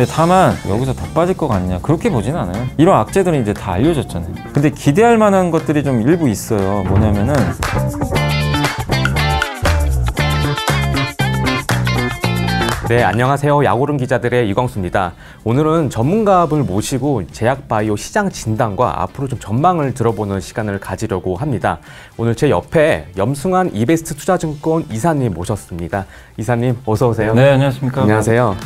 근데 다만 여기서 더 빠질 것 같냐? 그렇게 보진 않아요. 이런 악재들은 이제 다 알려졌잖아요. 근데 기대할 만한 것들이 좀 일부 있어요. 뭐냐면은 네, 안녕하세요. 약오름 기자들의 이광수입니다. 오늘은 전문가분을 모시고 제약바이오 시장 진단과 앞으로 좀 전망을 들어보는 시간을 가지려고 합니다. 오늘 제 옆에 염승환 이베스트 투자증권 이사님 모셨습니다. 이사님, 어서 오세요. 네, 안녕하십니까. 안녕하세요.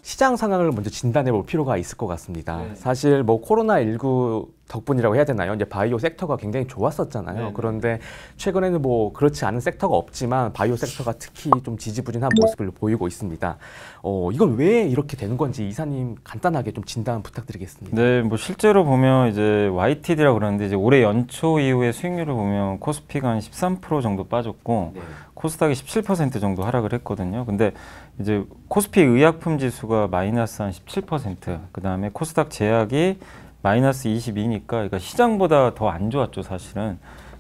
시장 상황을 먼저 진단해 볼 필요가 있을 것 같습니다. 네. 사실 뭐 코로나19 덕분이라고 해야 되나요? 이제 바이오 섹터가 굉장히 좋았었잖아요. 네. 그런데 최근에는 뭐 그렇지 않은 섹터가 없지만 바이오 섹터가 특히 좀 지지부진한 모습을 보이고 있습니다. 이건 왜 이렇게 되는 건지 이사님 간단하게 좀 진단 부탁드리겠습니다. 네, 뭐 실제로 보면 이제 YTD라고 그러는데 이제 올해 연초 이후에 수익률을 보면 코스피가 한 13% 정도 빠졌고 네. 코스닥이 17% 정도 하락을 했거든요. 근데 이제 코스피 의약품 지수가 마이너스 한 17%, 그 다음에 코스닥 제약이 마이너스 22니까 그러니까 시장보다 더 안 좋았죠, 사실은.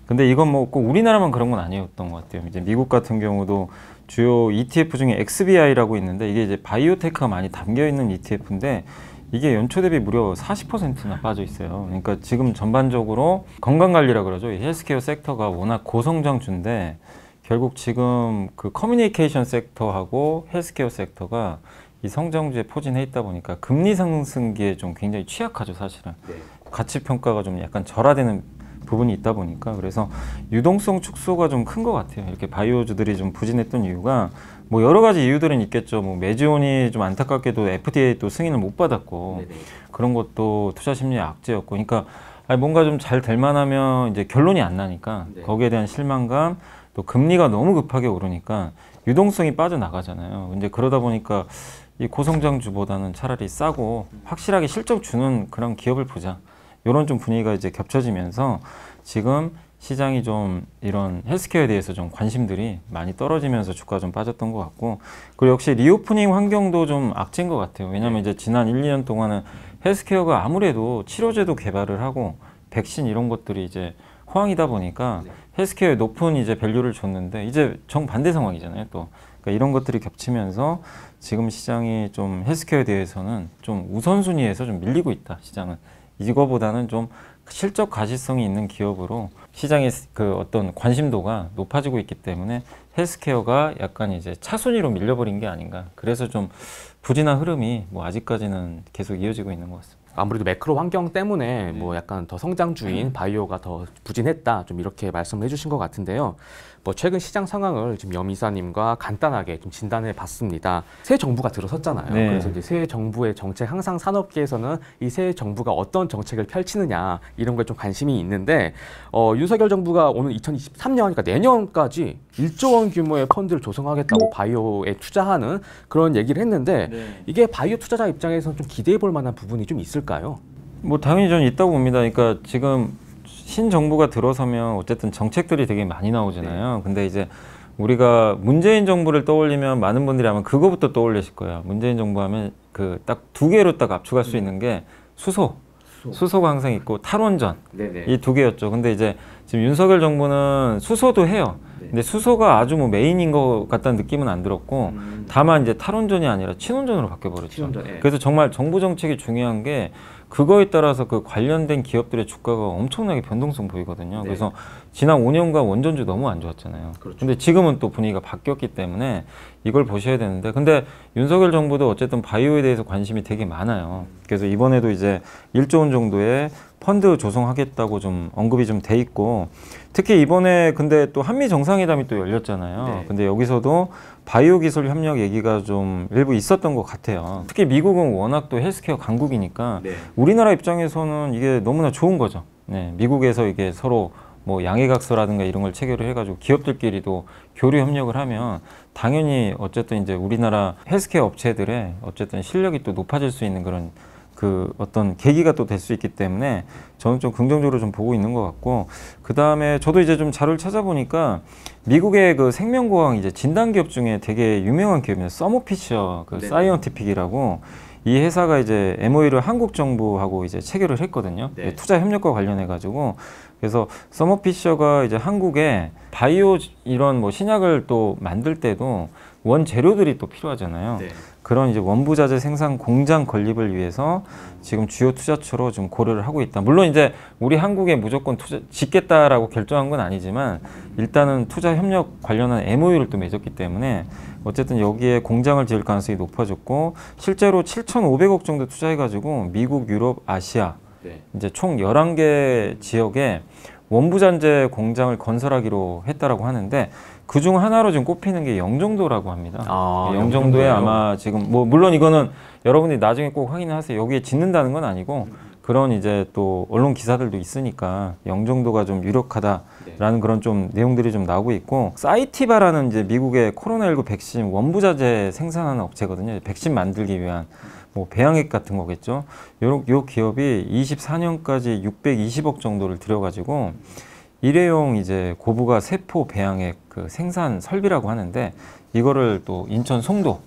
근데 이건 뭐 꼭 우리나라만 그런 건 아니었던 것 같아요. 이제 미국 같은 경우도 주요 ETF 중에 XBI라고 있는데 이게 이제 바이오테크가 많이 담겨 있는 ETF인데 이게 연초 대비 무려 40%나 빠져 있어요. 그러니까 지금 전반적으로 건강관리라 그러죠. 이 헬스케어 섹터가 워낙 고성장주인데 결국 지금 그 커뮤니케이션 섹터하고 헬스케어 섹터가 이 성장주에 포진해 있다 보니까 금리 상승기에 좀 굉장히 취약하죠, 사실은. 네. 가치 평가가 좀 약간 절하되는 부분이 있다 보니까 그래서 유동성 축소가 좀 큰 것 같아요. 이렇게 바이오주들이 좀 부진했던 이유가 뭐 여러 가지 이유들은 있겠죠. 뭐 메지온이 좀 안타깝게도 FDA 또 승인을 못 받았고 네네. 그런 것도 투자 심리의 악재였고, 그러니까 아니 뭔가 좀 잘 될 만하면 이제 결론이 안 나니까 네. 거기에 대한 실망감, 또 금리가 너무 급하게 오르니까 유동성이 빠져나가잖아요. 근데 그러다 보니까 이 고성장주보다는 차라리 싸고 확실하게 실적 주는 그런 기업을 보자. 이런 좀 분위기가 이제 겹쳐지면서 지금 시장이 좀 이런 헬스케어에 대해서 좀 관심들이 많이 떨어지면서 주가가 좀 빠졌던 것 같고, 그리고 역시 리오프닝 환경도 좀 악재인 것 같아요. 왜냐하면 이제 지난 1, 2년 동안은 헬스케어가 아무래도 치료제도 개발을 하고 백신 이런 것들이 이제 호황이다 보니까 헬스케어에 높은 이제 밸류를 줬는데 이제 정반대 상황이잖아요, 또. 그러니까 이런 것들이 겹치면서 지금 시장이 좀 헬스케어에 대해서는 좀 우선순위에서 좀 밀리고 있다, 시장은. 이거보다는 좀 실적 가시성이 있는 기업으로 시장의 그 어떤 관심도가 높아지고 있기 때문에 헬스케어가 약간 이제 차순위로 밀려버린 게 아닌가. 그래서 좀 부진한 흐름이 뭐 아직까지는 계속 이어지고 있는 것 같습니다. 아무래도 매크로 환경 때문에 뭐 약간 더 성장주인 바이오가 더 부진했다, 좀 이렇게 말씀을 해주신 것 같은데요. 뭐 최근 시장 상황을 지금 염 이사님과 간단하게 좀 진단해 봤습니다. 새 정부가 들어섰잖아요. 네. 그래서 이제 새 정부의 정책, 항상 산업계에서는 이 새 정부가 어떤 정책을 펼치느냐 이런 거에 좀 관심이 있는데 윤석열 정부가 오늘 2023년, 그러니까 내년까지 1조 원 규모의 펀드를 조성하겠다고 바이오에 투자하는 그런 얘기를 했는데 이게 바이오 투자자 입장에서는 좀 기대해 볼 만한 부분이 좀 있을까요? 뭐 당연히 저는 있다고 봅니다. 그러니까 지금 신정부가 들어서면 어쨌든 정책들이 되게 많이 나오잖아요. 근데 이제 우리가 문재인 정부를 떠올리면 많은 분들이 아마 그거부터 떠올리실 거예요. 문재인 정부 하면 그 딱 두 개로 딱 압축할 수 있는 게 수소가 항상 있고 탈원전, 이 두 개였죠. 근데 이제 지금 윤석열 정부는 수소도 해요. 근데 수소가 아주 뭐 메인인 것 같다는 느낌은 안 들었고 다만 이제 탈원전이 아니라 친원전으로 바뀌어버렸죠. 그래서 정말 정부 정책이 중요한 게 그거에 따라서 그 관련된 기업들의 주가가 엄청나게 변동성 보이거든요. 그래서 지난 5년간 원전주 너무 안 좋았잖아요. 근데 지금은 또 분위기가 바뀌었기 때문에 이걸 보셔야 되는데, 근데 윤석열 정부도 어쨌든 바이오에 대해서 관심이 되게 많아요. 그래서 이번에도 이제 1조 원 정도의 펀드 조성하겠다고 좀 언급이 좀 돼 있고, 특히 이번에 근데 또 한미 정상회담이 또 열렸잖아요. 근데 여기서도 바이오 기술 협력 얘기가 좀 일부 있었던 것 같아요. 특히 미국은 워낙 또 헬스케어 강국이니까 우리나라 입장에서는 이게 너무나 좋은 거죠. 미국에서 이게 서로 뭐 양해각서라든가 이런 걸 체결을 해가지고 기업들끼리도 교류 협력을 하면 당연히 어쨌든 이제 우리나라 헬스케어 업체들의 어쨌든 실력이 또 높아질 수 있는 그런 그 어떤 계기가 또 될 수 있기 때문에 저는 좀 긍정적으로 좀 보고 있는 것 같고, 그 다음에 저도 이제 좀 자료를 찾아보니까 미국의 그 생명공학 이제 진단 기업 중에 되게 유명한 기업이에요. 서모피셔 그 사이언티픽이라고, 이 회사가 이제 MOU를 한국 정부하고 이제 체결을 했거든요. 투자 협력과 관련해 가지고. 그래서 서머피셔가 이제 한국에 바이오 이런 뭐 신약을 또 만들 때도 원재료들이 또 필요하잖아요. 네. 그런 이제 원부자재 생산 공장 건립을 위해서 지금 주요 투자처로 좀 고려를 하고 있다. 물론 이제 우리 한국에 무조건 짓겠다라고 결정한 건 아니지만 일단은 투자 협력 관련한 MOU를 또 맺었기 때문에 어쨌든 여기에 공장을 지을 가능성이 높아졌고 실제로 7,500억 정도 투자해가지고 미국, 유럽, 아시아 네. 이제 총 11개 지역에 원부자재 공장을 건설하기로 했다라고 하는데 그중 하나로 지금 꼽히는 게 영종도라고 합니다. 영종도에 아마 지금 뭐 물론 이거는 여러분들이 나중에 꼭 확인하세요. 여기에 짓는다는 건 아니고 그런 이제 또 언론 기사들도 있으니까 영종도가 좀 유력하다라는 그런 좀 내용들이 좀 나오고 있고 사이티바라는 이제 미국의 코로나19 백신 원부자재 생산하는 업체거든요. 백신 만들기 위한 뭐 배양액 같은 거겠죠. 요 기업이 24년까지 620억 정도를 들여가지고 일회용 이제 고부가 세포 배양액 그 생산 설비라고 하는데 이거를 또 인천 송도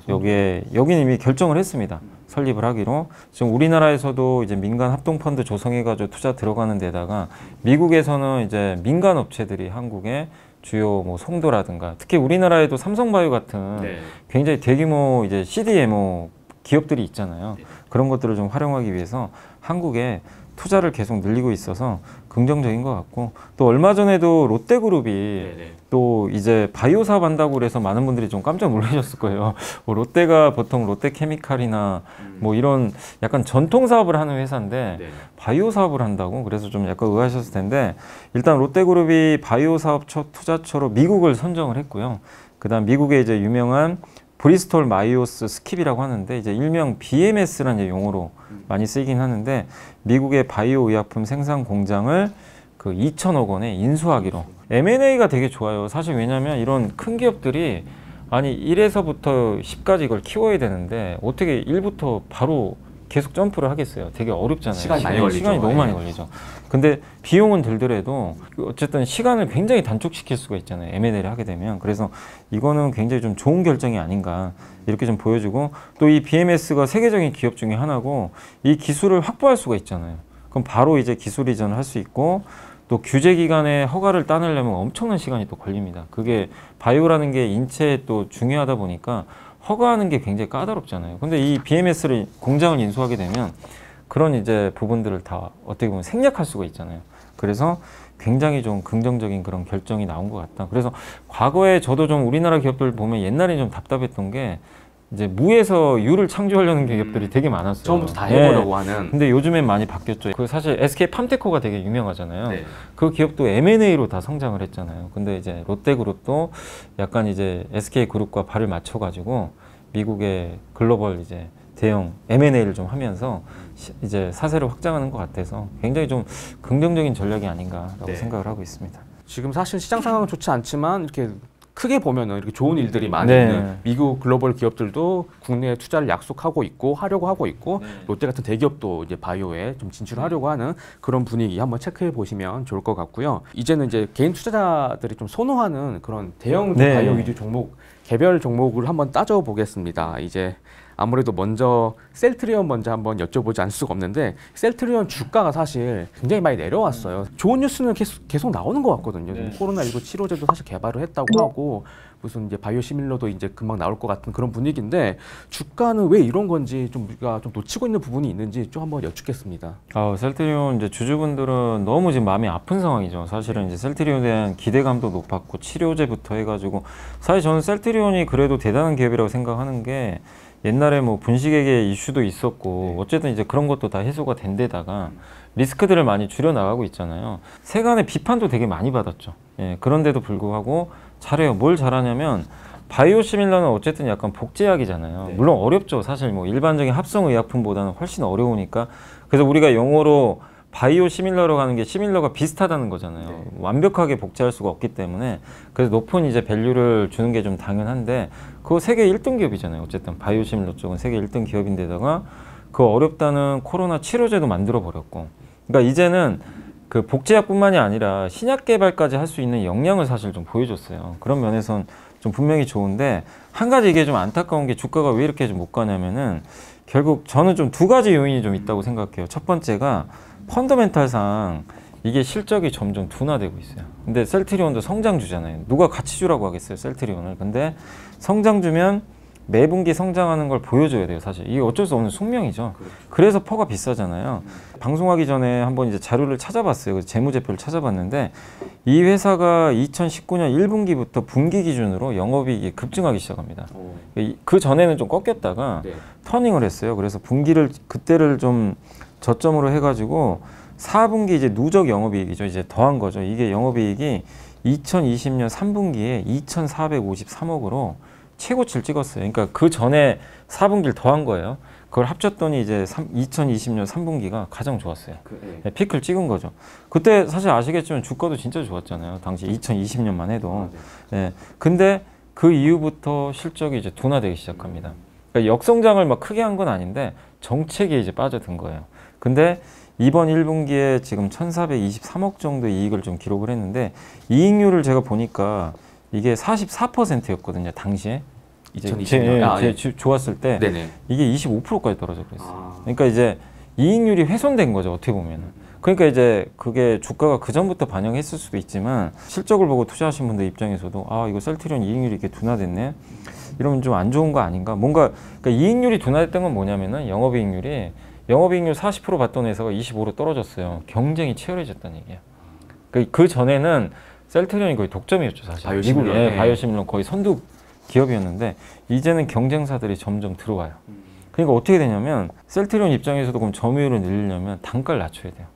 여기는 이미 결정을 했습니다. 설립을 하기로. 지금 우리나라에서도 이제 민간 합동펀드 조성해가지고 투자 들어가는 데다가 미국에서는 이제 민간 업체들이 한국에 주요 뭐 송도라든가 특히 우리나라에도 삼성바이오 같은 굉장히 대규모 이제 CDMO 기업들이 있잖아요. 그런 것들을 좀 활용하기 위해서 한국에 투자를 계속 늘리고 있어서 긍정적인 것 같고 또 얼마 전에도 롯데그룹이 또 이제 바이오 사업 한다고 그래서 많은 분들이 좀 깜짝 놀라셨을 거예요. 뭐 롯데가 보통 롯데케미칼이나 뭐 이런 약간 전통 사업을 하는 회사인데 바이오 사업을 한다고 그래서 좀 약간 의아하셨을 텐데 일단 롯데그룹이 바이오 사업 투자처로 미국을 선정을 했고요. 그다음 미국의 이제 유명한 브리스톨 마이오스 스킵이라고 하는데 이제 일명 BMS라는 용어로 많이 쓰이긴 하는데 미국의 바이오 의약품 생산 공장을 그 2천억 원에 인수하기로. M&A가 되게 좋아요. 사실 왜냐하면 이런 큰 기업들이 아니 1에서부터 10까지 이걸 키워야 되는데 어떻게 1부터 바로 계속 점프를 하겠어요. 되게 어렵잖아요. 시간이 너무 많이 걸리죠. 근데 비용은 들더라도 어쨌든 시간을 굉장히 단축시킬 수가 있잖아요. M&A를 하게 되면. 그래서 이거는 굉장히 좀 좋은 결정이 아닌가 이렇게 좀 보여주고 또 이 BMS가 세계적인 기업 중에 하나고 이 기술을 확보할 수가 있잖아요. 그럼 바로 이제 기술 이전을 할 수 있고 또 규제 기간에 허가를 따내려면 엄청난 시간이 또 걸립니다. 그게 바이오라는 게 인체에 또 중요하다 보니까 허가하는 게 굉장히 까다롭잖아요. 근데 이 BMS를 공장을 인수하게 되면 그런 이제 부분들을 다 어떻게 보면 생략할 수가 있잖아요. 그래서 굉장히 좀 긍정적인 그런 결정이 나온 것 같다. 그래서 과거에 저도 좀 우리나라 기업들 보면 옛날에 좀 답답했던 게 이제 무에서 유를 창조하려는 기업들이 되게 많았어요. 처음부터 다 해보려고 하는. 근데 요즘엔 많이 바뀌었죠. 그 사실 SK 팜테코가 되게 유명하잖아요. 그 기업도 M&A로 다 성장을 했잖아요. 근데 이제 롯데그룹도 약간 이제 SK 그룹과 발을 맞춰가지고 미국의 글로벌 이제 대형 M&A를 좀 하면서 이제 사세를 확장하는 것 같아서 굉장히 좀 긍정적인 전략이 아닌가라고 생각을 하고 있습니다. 지금 사실 시장 상황은 좋지 않지만 이렇게 크게 보면은 이렇게 좋은 일들이 많이 있는 미국 글로벌 기업들도 국내에 투자를 약속하고 있고 하려고 하고 있고 롯데 같은 대기업도 이제 바이오에 좀 진출하려고 하는 그런 분위기 한번 체크해 보시면 좋을 것 같고요. 이제는 이제 개인 투자자들이 좀 선호하는 그런 대형 바이오 위주 종목 개별 종목을 한번 따져 보겠습니다. 이제 아무래도 먼저 셀트리온 먼저 한번 여쭤보지 않을 수가 없는데 셀트리온 주가가 사실 굉장히 많이 내려왔어요. 좋은 뉴스는 계속 나오는 것 같거든요. 코로나19 치료제도 사실 개발을 했다고 하고 무슨 이제 바이오시밀러도 이제 금방 나올 것 같은 그런 분위기인데 주가는 왜 이런 건지 좀 우리가 좀 놓치고 있는 부분이 있는지 좀 한번 여쭙겠습니다. 셀트리온 이제 주주분들은 너무 지금 마음이 아픈 상황이죠. 사실은 이제 셀트리온에 대한 기대감도 높았고 치료제부터 해가지고 사실 저는 셀트리온이 그래도 대단한 기업이라고 생각하는 게 옛날에 뭐 분식회계 이슈도 있었고 어쨌든 이제 그런 것도 다 해소가 된 데다가 리스크들을 많이 줄여 나가고 있잖아요. 세간의 비판도 되게 많이 받았죠. 그런데도 불구하고 잘해요. 뭘 잘하냐면 바이오시밀러는 어쨌든 약간 복제약이잖아요. 물론 어렵죠. 사실 뭐 일반적인 합성 의약품보다는 훨씬 어려우니까. 그래서 우리가 영어로 바이오시밀러로 가는 게 시밀러가 비슷하다는 거잖아요. 완벽하게 복제할 수가 없기 때문에 그래서 높은 이제 밸류를 주는 게 좀 당연한데 그거 세계 1등 기업이잖아요. 어쨌든 바이오시밀러 쪽은 세계 1등 기업인데다가 그 어렵다는 코로나 치료제도 만들어 버렸고 그러니까 이제는 그 복제약뿐만이 아니라 신약 개발까지 할 수 있는 역량을 사실 좀 보여줬어요. 그런 면에선 좀 분명히 좋은데 한 가지 이게 좀 안타까운 게 주가가 왜 이렇게 좀 못 가냐면은 결국 저는 좀 두 가지 요인이 좀 있다고 생각해요. 첫 번째가 펀더멘탈상 이게 실적이 점점 둔화되고 있어요. 근데 셀트리온도 성장주잖아요. 누가 같이 주라고 하겠어요, 셀트리온을. 근데 성장주면 매분기 성장하는 걸 보여줘야 돼요, 사실. 이게 어쩔 수 없는 숙명이죠. 그래서 퍼가 비싸잖아요. 방송하기 전에 한번 이제 자료를 찾아봤어요. 그래서 재무제표를 찾아봤는데 이 회사가 2019년 1분기부터 분기 기준으로 영업이익이 급증하기 시작합니다. 그 전에는 좀 꺾였다가 네. 터닝을 했어요. 그래서 분기를 그때를 좀 저점으로 해가지고 4분기 이제 누적 영업이익이죠. 이제 더한 거죠. 이게 영업이익이 2020년 3분기에 2,453억으로 최고치를 찍었어요. 그러니까 그 전에 4분기를 더한 거예요. 그걸 합쳤더니 이제 2020년 3분기가 가장 좋았어요. 네, 피크를 찍은 거죠. 그때 사실 아시겠지만 주가도 진짜 좋았잖아요. 당시 2020년만 해도. 네, 근데 그 이후부터 실적이 이제 둔화되기 시작합니다. 그러니까 역성장을 막 크게 한 건 아닌데 정책에 이제 빠져든 거예요. 근데 이번 1분기에 지금 1,423억 정도 이익을 좀 기록을 했는데 이익률을 제가 보니까 이게 44%였거든요. 당시에. 이제 2020년. 좋았을 때 네네. 이게 25%까지 떨어져 버렸어요. 그러니까 이제 이익률이 훼손된 거죠. 어떻게 보면은. 그러니까 이제 그게 주가가 그 전부터 반영했을 수도 있지만 실적을 보고 투자하신 분들 입장에서도 아 이거 셀트리온 이익률이 이렇게 둔화됐네. 이러면 좀 안 좋은 거 아닌가? 뭔가 그러니까 이익률이 둔화됐던 건 뭐냐면은 영업이익률 40% 받던 회사가 25로 떨어졌어요. 경쟁이 치열해졌다는 얘기예요. 그 전에는 셀트리온이 거의 독점이었죠, 사실. 바이오시밀러. 미국 바이오시밀러 거의 선두 기업이었는데 이제는 경쟁사들이 점점 들어와요. 그러니까 어떻게 되냐면 셀트리온 입장에서도 그럼 점유율을 늘리려면 단가를 낮춰야 돼요.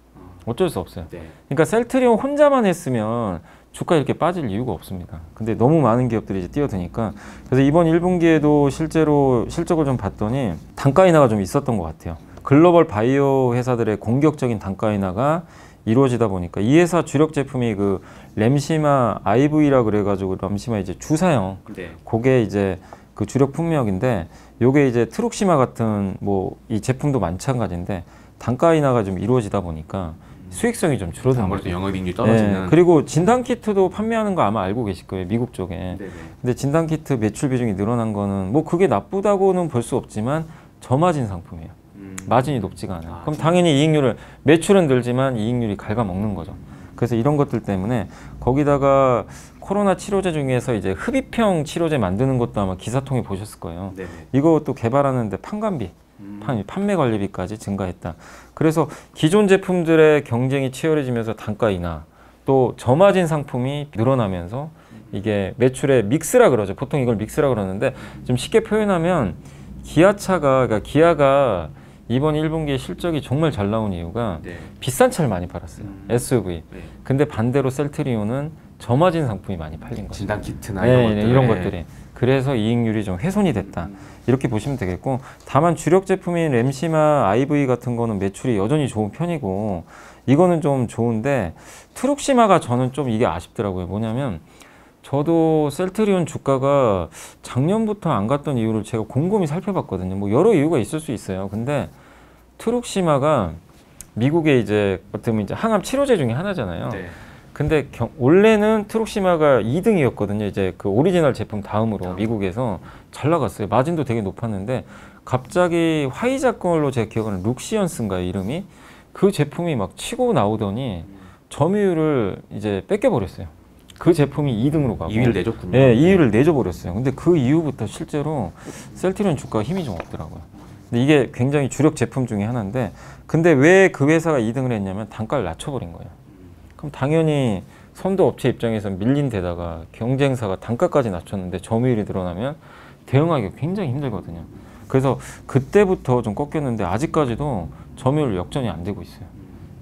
어쩔 수 없어요. 네. 그러니까 셀트리온 혼자만 했으면 주가 이렇게 빠질 이유가 없습니다. 근데 너무 많은 기업들이 이제 뛰어드니까 그래서 이번 1분기에도 실제로 실적을 좀 봤더니 단가 인하가 좀 있었던 것 같아요. 글로벌 바이오 회사들의 공격적인 단가 인하가 이루어지다 보니까 이 회사 주력 제품이 그 램시마 IV라 그래가지고 램시마 이제 주사형 네. 그게 이제 그 주력 품목인데 요게 이제 트룩시마 같은 뭐 이 제품도 마찬가지인데 단가 인하가 좀 이루어지다 보니까 수익성이 좀 줄어든 아무래도 거죠. 영업이익률이 떨어지는. 네, 그리고 진단키트도 판매하는 거 아마 알고 계실 거예요. 미국 쪽에. 네네. 근데 진단키트 매출 비중이 늘어난 거는 뭐 그게 나쁘다고는 볼 수 없지만 저마진 상품이에요. 마진이 높지가 않아요. 그럼 당연히 이익률을 매출은 늘지만 이익률이 갉아먹는 거죠. 그래서 이런 것들 때문에 거기다가 코로나 치료제 중에서 이제 흡입형 치료제 만드는 것도 아마 기사통에 보셨을 거예요. 네네. 이것도 개발하는데 판관비, 판매 관리비까지 증가했다. 그래서 기존 제품들의 경쟁이 치열해지면서 단가 인하, 또 저마진 상품이 늘어나면서 이게 매출의 믹스라 그러죠. 보통 이걸 믹스라 그러는데 좀 쉽게 표현하면 그러니까 기아가 이번 1분기에 실적이 정말 잘 나온 이유가 네. 비싼 차를 많이 팔았어요. SUV. 네. 근데 반대로 셀트리온은 저마진 상품이 많이 팔린 거죠. 진단 키트나 네, 이런 네, 것들. 이런 것들이. 그래서 이익률이 좀 훼손이 됐다. 이렇게 보시면 되겠고 다만 주력 제품인 램시마 IV 같은 거는 매출이 여전히 좋은 편이고 이거는 좀 좋은데 트룩시마가 저는 좀 이게 아쉽더라고요. 뭐냐면 저도 셀트리온 주가가 작년부터 안 갔던 이유를 제가 곰곰이 살펴봤거든요. 뭐 여러 이유가 있을 수 있어요. 근데 트룩시마가 미국의 이제 어떻게 보면 이제 항암 치료제 중에 하나잖아요. 네. 근데 원래는 트룩시마가 2등이었거든요. 이제 그 오리지널 제품 다음으로 미국에서 잘 나갔어요. 마진도 되게 높았는데 갑자기 화이자 걸로 제가 기억하는 룩시언스인가요, 이름이? 그 제품이 막 치고 나오더니 점유율을 이제 뺏겨버렸어요. 그 제품이 2등으로 가고 2위를 내줬군요. 네, 2위를 내줘버렸어요. 근데 그 이후부터 실제로 셀트리온 주가가 힘이 좀 없더라고요. 근데 이게 굉장히 주력 제품 중에 하나인데 근데 왜 그 회사가 2등을 했냐면 단가를 낮춰버린 거예요. 그럼 당연히 선도 업체 입장에서 밀린 데다가 경쟁사가 단가까지 낮췄는데 점유율이 늘어나면 대응하기가 굉장히 힘들거든요. 그래서 그때부터 좀 꺾였는데 아직까지도 점유율 역전이 안 되고 있어요.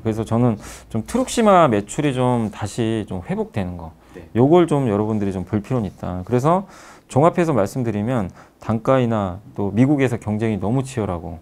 그래서 저는 좀 트룩시마 매출이 좀 다시 좀 회복되는 거 요걸 좀 여러분들이 좀 볼 필요는 있다. 그래서 종합해서 말씀드리면 단가이나 또 미국에서 경쟁이 너무 치열하고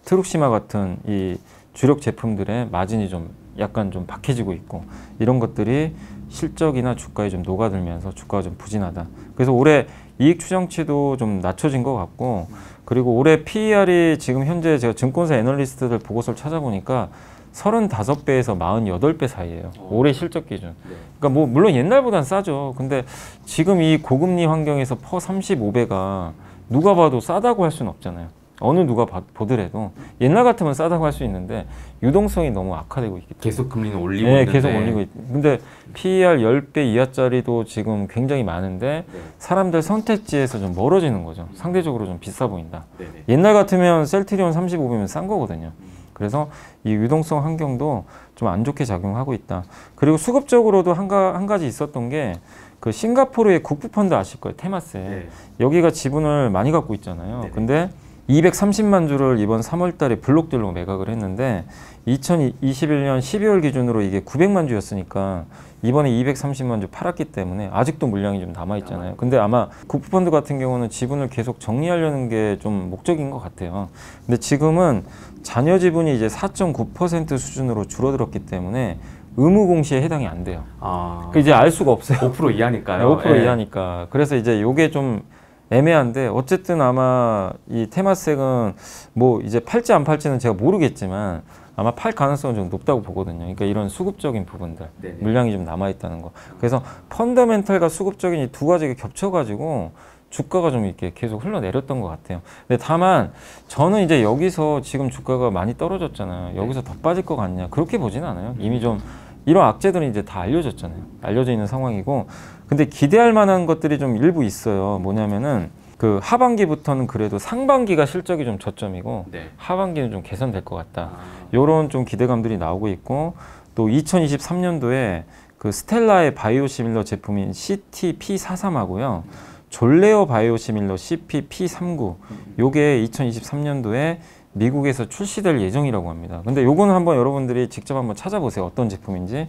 트룩시마 같은 이 주력 제품들의 마진이 좀 약간 좀 박해지고 있고 이런 것들이 실적이나 주가에 좀 녹아들면서 주가가 좀 부진하다. 그래서 올해 이익 추정치도 좀 낮춰진 것 같고 그리고 올해 PER이 지금 현재 제가 증권사 애널리스트들 보고서를 찾아보니까 35배에서 48배 사이예요. 올해 실적 기준. 그러니까 뭐 물론 옛날보단 싸죠. 근데 지금 이 고금리 환경에서 퍼 35배가 누가 봐도 싸다고 할 수는 없잖아요. 어느 누가 보더라도 옛날 같으면 싸다고 할 수 있는데 유동성이 너무 악화되고 있기 때문에 계속 금리는 올리고 네, 있는데. 계속 올리고 있. 근데 PER 10배 이하짜리도 지금 굉장히 많은데 네. 사람들 선택지에서 좀 멀어지는 거죠. 상대적으로 좀 비싸 보인다. 네네. 옛날 같으면 셀트리온 35배면 싼 거거든요. 그래서 이 유동성 환경도 좀 안 좋게 작용하고 있다. 그리고 수급적으로도 한 가지 있었던 게 그 싱가포르의 국부 펀드 아실 거예요. 테마세. 네. 여기가 지분을 많이 갖고 있잖아요. 네네. 근데 230만 주를 이번 3월 달에 블록딜로 매각을 했는데 2021년 12월 기준으로 이게 900만 주였으니까 이번에 230만 주 팔았기 때문에 아직도 물량이 좀 남아 있잖아요. 근데 아마 국부펀드 같은 경우는 지분을 계속 정리하려는 게 좀 목적인 것 같아요. 근데 지금은 잔여 지분이 이제 4.9% 수준으로 줄어들었기 때문에 의무 공시에 해당이 안 돼요. 아, 그 이제 알 수가 없어요. 5% 이하니까요. 5% 이하니까. 그래서 이제 요게 좀 애매한데 어쨌든 아마 이 테마색은 뭐 이제 팔지 안 팔지는 제가 모르겠지만 아마 팔 가능성은 좀 높다고 보거든요. 그러니까 이런 수급적인 부분들, 네네. 물량이 좀 남아 있다는 거. 그래서 펀더멘탈과 수급적인 이 두 가지가 겹쳐가지고 주가가 좀 이렇게 계속 흘러내렸던 것 같아요. 근데 다만 저는 이제 여기서 지금 주가가 많이 떨어졌잖아요. 여기서 더 빠질 것 같냐? 그렇게 보진 않아요. 이미 좀 이런 악재들은 이제 다 알려졌잖아요. 알려져 있는 상황이고, 근데 기대할 만한 것들이 좀 일부 있어요. 뭐냐면은 그 하반기부터는 그래도 상반기가 실적이 좀 저점이고 네. 하반기는 좀 개선될 것 같다. 아, 요런 좀 기대감들이 나오고 있고, 또 2023년도에 그 스텔라의 바이오시밀러 제품인 CT-P43하고요. 졸레오 바이오시밀러 CP-P39 요게 2023년도에 미국에서 출시될 예정이라고 합니다. 근데 요거는 한번 여러분들이 직접 한번 찾아보세요. 어떤 제품인지.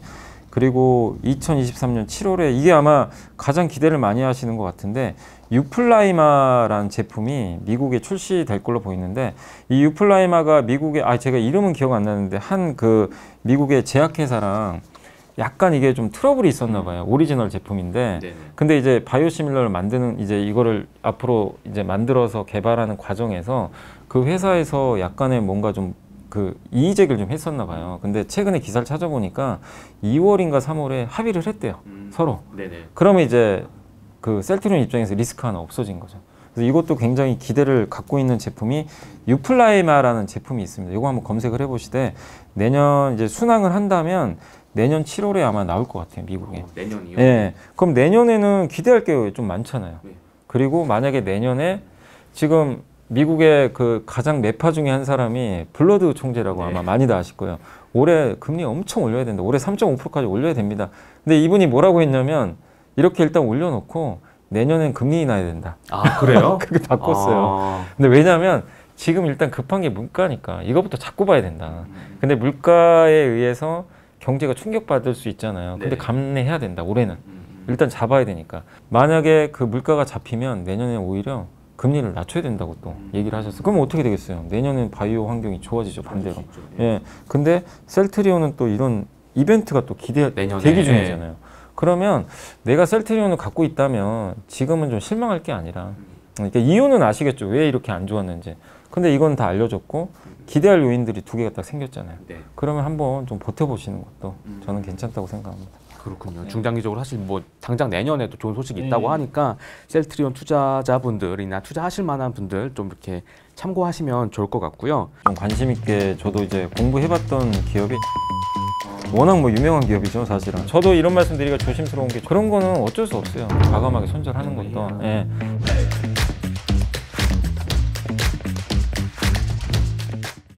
그리고 2023년 7월에 이게 아마 가장 기대를 많이 하시는 것 같은데 유플라이마라는 제품이 미국에 출시될 걸로 보이는데 이 유플라이마가 미국에 제가 이름은 기억 안 나는데 한 그 미국의 제약회사랑 약간 이게 좀 트러블이 있었나 봐요. 오리지널 제품인데. 네네. 근데 이제 바이오시밀러를 만드는 이제 이거를 앞으로 이제 만들어서 개발하는 과정에서 그 회사에서 약간의 뭔가 좀 그 이의제기를 좀 했었나 봐요. 근데 최근에 기사를 찾아보니까 2월인가 3월에 합의를 했대요. 서로. 네네. 그러면 이제 그 셀트리온 입장에서 리스크 하나 없어진 거죠. 그래서 이것도 굉장히 기대를 갖고 있는 제품이 유플라이마라는 제품이 있습니다. 이거 한번 검색을 해보시되 내년 이제 순항을 한다면 내년 7월에 아마 나올 것 같아요, 미국에. 내년이요? 예. 그럼 내년에는 기대할 게 좀 많잖아요. 네. 그리고 만약에 내년에 지금 미국의 그 가장 매파 중에 한 사람이 블러드 총재라고 네. 아마 많이들 아실 거예요. 올해 금리 엄청 올려야 된다. 올해 3.5%까지 올려야 됩니다. 근데 이분이 뭐라고 했냐면 이렇게 일단 올려놓고 내년엔 금리 인하해야 된다. 아, 그래요? 그렇게 바꿨어요. 아, 근데 왜냐하면 지금 일단 급한 게 물가니까 이거부터 잡고 봐야 된다. 근데 물가에 의해서 경제가 충격받을 수 있잖아요. 근데 네. 감내해야 된다. 올해는 일단 잡아야 되니까. 만약에 그 물가가 잡히면 내년에 오히려 금리를 낮춰야 된다고 또 얘기를 하셨어요. 그럼 어떻게 되겠어요? 내년엔 바이오 환경이 좋아지죠, 반대로. 예. 근데 셀트리온은 또 이런 이벤트가 또 내년에. 대기 중이잖아요. 그러면 내가 셀트리온을 갖고 있다면 지금은 좀 실망할 게 아니라, 그러니까 이유는 아시겠죠? 왜 이렇게 안 좋았는지. 근데 이건 다 알려졌고 기대할 요인들이 두 개가 딱 생겼잖아요. 네. 그러면 한번 좀 버텨보시는 것도 저는 괜찮다고 생각합니다. 그렇군요. 중장기적으로 사실 뭐 당장 내년에도 좋은 소식이 있다고 네. 하니까 셀트리온 투자자분들이나 투자하실 만한 분들 좀 이렇게 참고하시면 좋을 것 같고요. 좀 관심 있게 저도 이제 공부해봤던 기업이 워낙 뭐 유명한 기업이죠, 사실은. 저도 이런 말씀 드리기가 조심스러운 게 그런 거는 어쩔 수 없어요. 과감하게 손절하는 것도. 예.